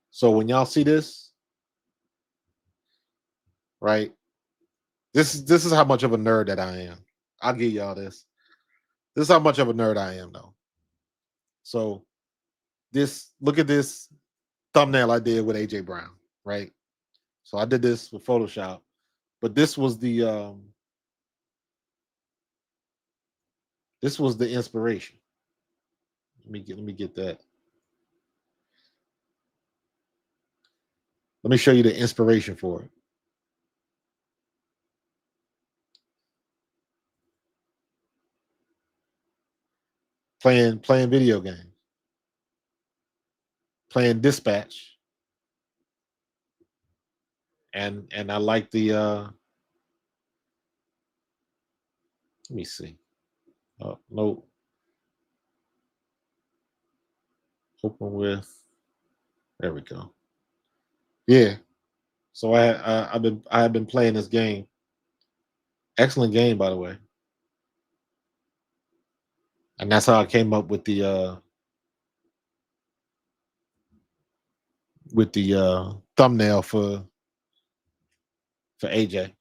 So when y'all see this, right? This is how much of a nerd that I am. I'll give y'all this. This is how much of a nerd I am, though. So this, look at this thumbnail I did with AJ Brown, right? So I did this with Photoshop, but this was the inspiration. Let me get that. Let me show you the inspiration for it. Playing video games, playing Dispatch, and I like the. Let me see. Oh no, open with. There we go. Yeah. So I have been playing this game. Excellent game, by the way. And that's how I came up with the thumbnail for AJ.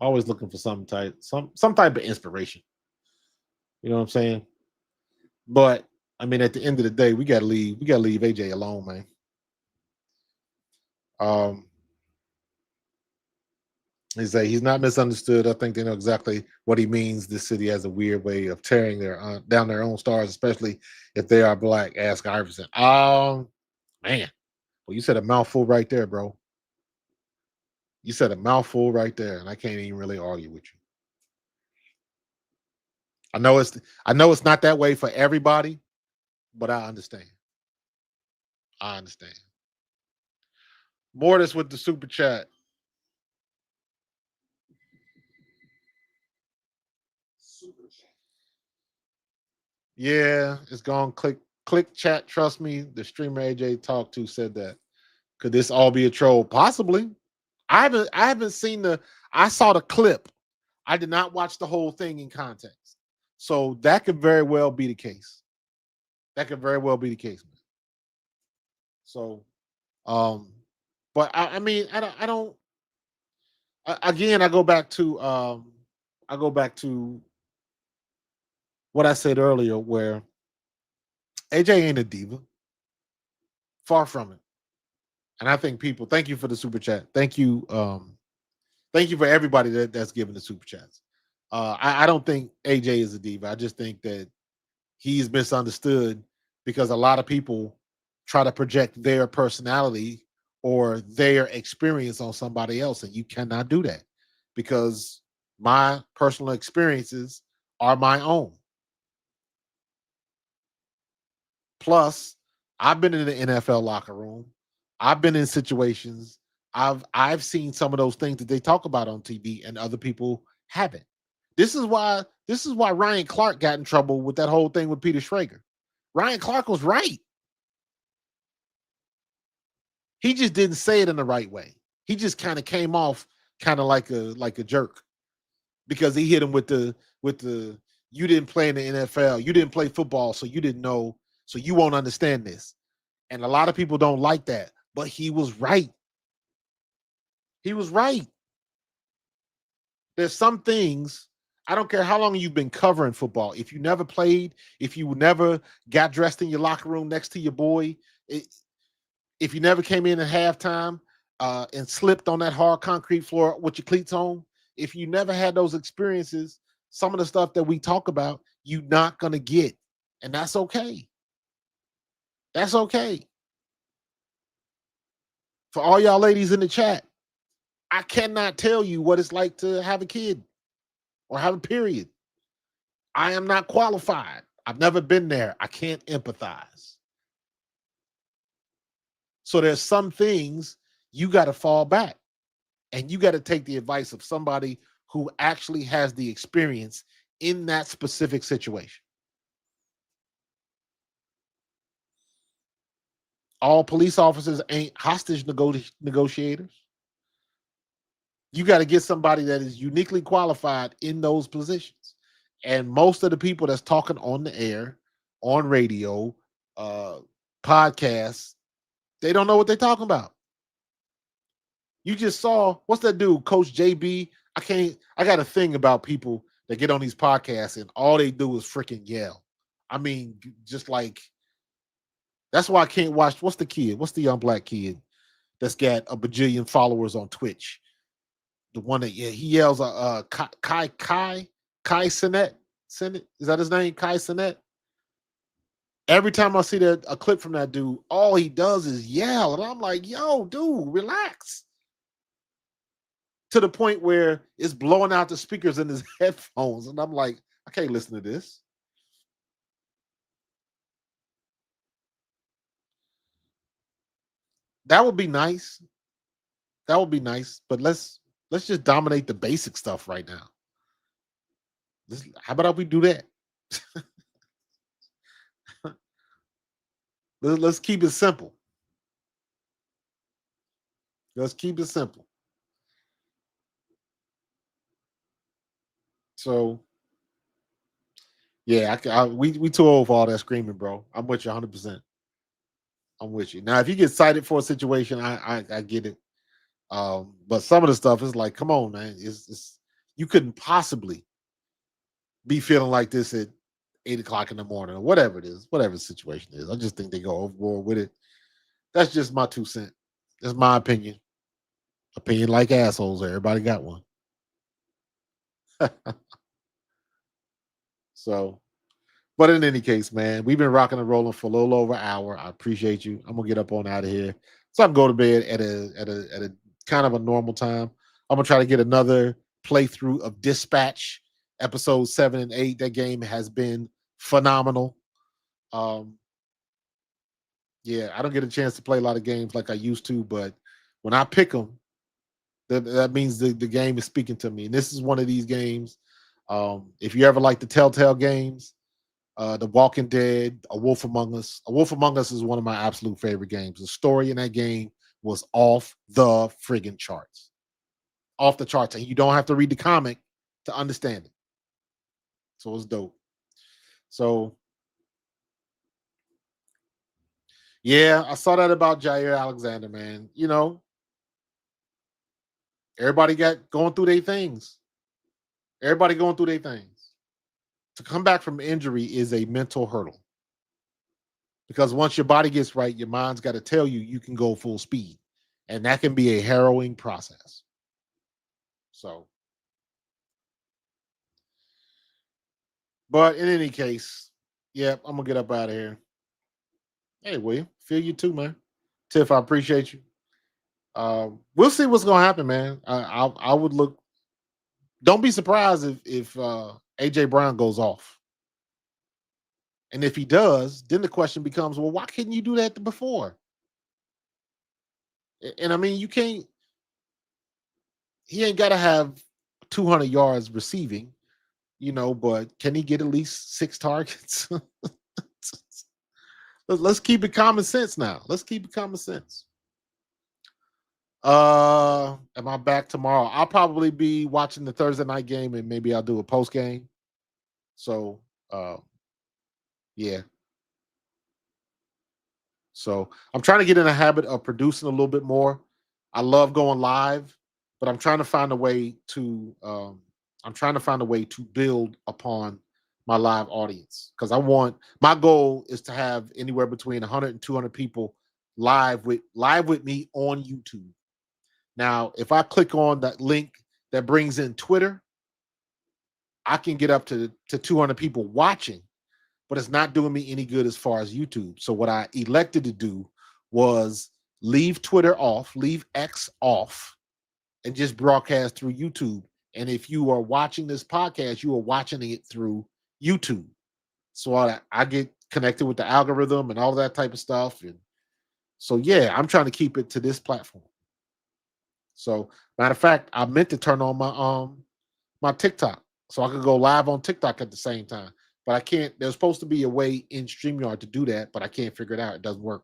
Always looking for some type of inspiration. You know what I'm saying? But I mean, at the end of the day, we gotta leave AJ alone, man. Um, he's not misunderstood. I think they know exactly what he means. This city has a weird way of tearing down their own stars, especially if they are black. Ask Iverson. Man, well, you said a mouthful right there, bro. You said a mouthful right there, and I can't even really argue with you. I know it's not that way for everybody, but I understand. I understand. Mortis with the super chat. Yeah, it's gone. Click chat. Trust me, the streamer AJ talked to said that. Could this all be a troll? Possibly. I haven't seen the. I saw the clip. I did not watch the whole thing in context. So that could very well be the case. That could very well be the case. So, um, but I mean, I don't. Again, I go back to what I said earlier, where AJ ain't a diva, far from it. And I think people, thank you for the super chat. Thank you for everybody that's giving the super chats. I don't think AJ is a diva. I just think that he's misunderstood because a lot of people try to project their personality or their experience on somebody else, and you cannot do that because my personal experiences are my own. Plus, I've been in the NFL locker room. I've been in situations. I've seen some of those things that they talk about on TV, and other people haven't. This is why Ryan Clark got in trouble with that whole thing with Peter Schrager. Ryan Clark was right. He just didn't say it in the right way. He just kind of came off kind of like a jerk because he hit him with the you didn't play in the NFL, you didn't play football, so you didn't know, so you won't understand this. And a lot of people don't like that, but he was right. He was right. There's some things, I don't care how long you've been covering football. If you never played, if you never got dressed in your locker room next to your boy, it, if you never came in at halftime and slipped on that hard concrete floor with your cleats on, if you never had those experiences, some of the stuff that we talk about, you're not going to get. And that's okay. That's okay. For all y'all ladies in the chat, I cannot tell you what it's like to have a kid or have a period. I am not qualified. I've never been there. I can't empathize. So there's some things you got to fall back and you got to take the advice of somebody who actually has the experience in that specific situation. All police officers ain't hostage negotiators. You got to get somebody that is uniquely qualified in those positions. And most of the people that's talking on the air, on radio, uh, podcasts, they don't know what they're talking about. You just saw what's that dude, Coach JB? I got a thing about people that get on these podcasts and all they do is freaking yell. I mean, just like that's why I can't watch. What's the kid? What's the young black kid that's got a bajillion followers on Twitch? The one that, yeah, he yells Kai Sinet. Sinet, is that his name? Kai Sinet. Every time I see that a clip from that dude, all he does is yell, and I'm like, yo, dude, relax. To the point where it's blowing out the speakers in his headphones. And I'm like, I can't listen to this. That would be nice. That would be nice. But let's just dominate the basic stuff right now. How about we do that? Let's keep it simple. Let's keep it simple. So yeah, we too old for all that screaming, bro. I'm with you 100%. I'm with you. Now, if you get cited for a situation, I get it. But some of the stuff is like, come on, man. It's you couldn't possibly be feeling like this at 8 o'clock in the morning or whatever it is, whatever the situation is. I just think they go overboard with it. That's just my 2 cents. That's my opinion. Opinion like assholes. Everybody got one. So, but in any case, man, we've been rocking and rolling for a little over an hour. I appreciate you. I'm gonna get up on out of here, so I can go to bed at a kind of a normal time. I'm gonna try to get another playthrough of Dispatch episode 7 and 8. That game has been phenomenal. Um, yeah, I don't get a chance to play a lot of games like I used to, but when I pick them, that means the game is speaking to me. And this is one of these games. If you ever like the Telltale games, The Walking Dead, A Wolf Among Us. A Wolf Among Us is one of my absolute favorite games. The story in that game was off the friggin' charts. Off the charts. And you don't have to read the comic to understand it. So it's dope. So yeah, I saw that about Jair Alexander, man. You know, everybody got going through their things. Everybody going through their things. To come back from injury is a mental hurdle. Because once your body gets right, your mind's got to tell you you can go full speed. And that can be a harrowing process. So, but in any case, yeah, I'm gonna get up out of here. Hey, William, feel you too, man. Tiff, I appreciate you. We'll see what's gonna happen, man. I would look. Don't be surprised if AJ Brown goes off, and if he does, then the question becomes, well, why couldn't you do that before? And I mean, you can't. He ain't got to have 200 yards receiving, you know, but can he get at least 6 targets? Let's keep it common sense now. Let's keep it common sense. Am I back tomorrow? I'll probably be watching the Thursday night game and maybe I'll do a post game. So, yeah. So I'm trying to get in a habit of producing a little bit more. I love going live, but I'm trying to find a way to build upon my live audience because my goal is to have anywhere between 100 and 200 people live with me on YouTube. Now, if I click on that link that brings in Twitter, I can get up to 200 people watching, but it's not doing me any good as far as YouTube. So what I elected to do was leave Twitter off, leave X off, and just broadcast through YouTube. And if you are watching this podcast, you are watching it through YouTube. So I get connected with the algorithm and all that type of stuff. And so, yeah, I'm trying to keep it to this platform. So, matter of fact, I meant to turn on my TikTok so I could go live on TikTok at the same time. But I can't. There's supposed to be a way in StreamYard to do that, but I can't figure it out. It doesn't work.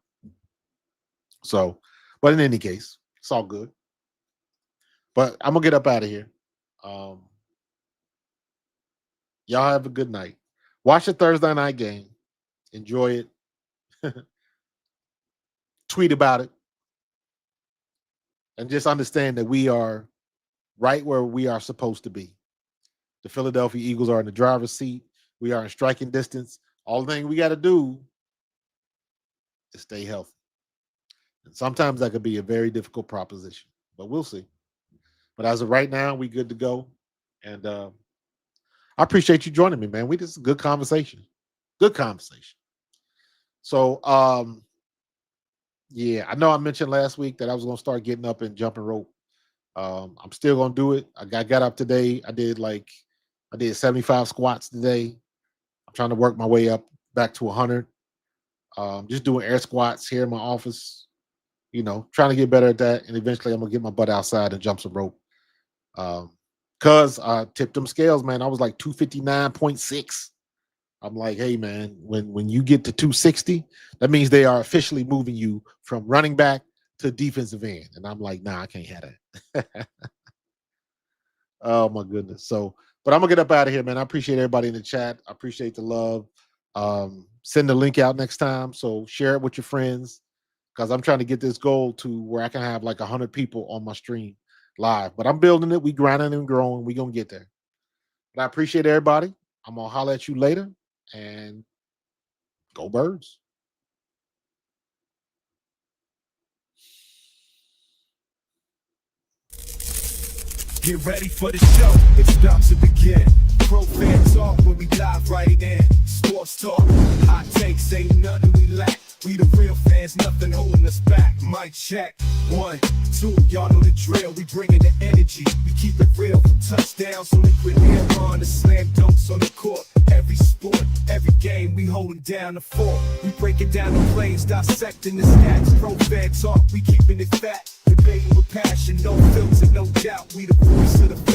So, but in any case, it's all good. But I'm going to get up out of here. Y'all have a good night. Watch the Thursday night game. Enjoy it. Tweet about it. And just understand that we are right where we are supposed to be. The Philadelphia Eagles are in the driver's seat. We are in striking distance. All the thing we got to do is stay healthy. And sometimes that could be a very difficult proposition, but we'll see. But as of right now, we good to go. And I appreciate you joining me, man. This is a good conversation. Good conversation. So, yeah, I know I mentioned last week that I was going to start getting up and jumping rope. I'm still going to do it. I got up today. I did 75 squats today. I'm trying to work my way up back to 100. Just doing air squats here in my office, you know, trying to get better at that. And eventually I'm going to get my butt outside and jump some rope. Because I tipped them scales, man. I was like 259.6. I'm like, hey, man, when you get to 260, that means they are officially moving you from running back to defensive end. And I'm like, nah, I can't have that. Oh, my goodness. So, but I'm going to get up out of here, man. I appreciate everybody in the chat. I appreciate the love. Send the link out next time. So share it with your friends because I'm trying to get this goal to where I can have like 100 people on my stream live. But I'm building it. We grinding and growing. We going to get there. But I appreciate everybody. I'm going to holler at you later. And go Birds. Get ready for the show, it's about to begin. Pro fan talk when we dive right in. Sports talk, hot takes, ain't nothing we lack. We the real fans, nothing holding us back. Mic check, 1, 2, y'all know the drill. We bringing the energy, we keep it real. From touchdowns on liquid air on the slam dunks on the court. Every sport, every game, we holding down the fort. We breaking down the plays, dissecting the stats. Pro fan talk, we keeping it fat. Debating with passion, no filter, no doubt. We the voice of the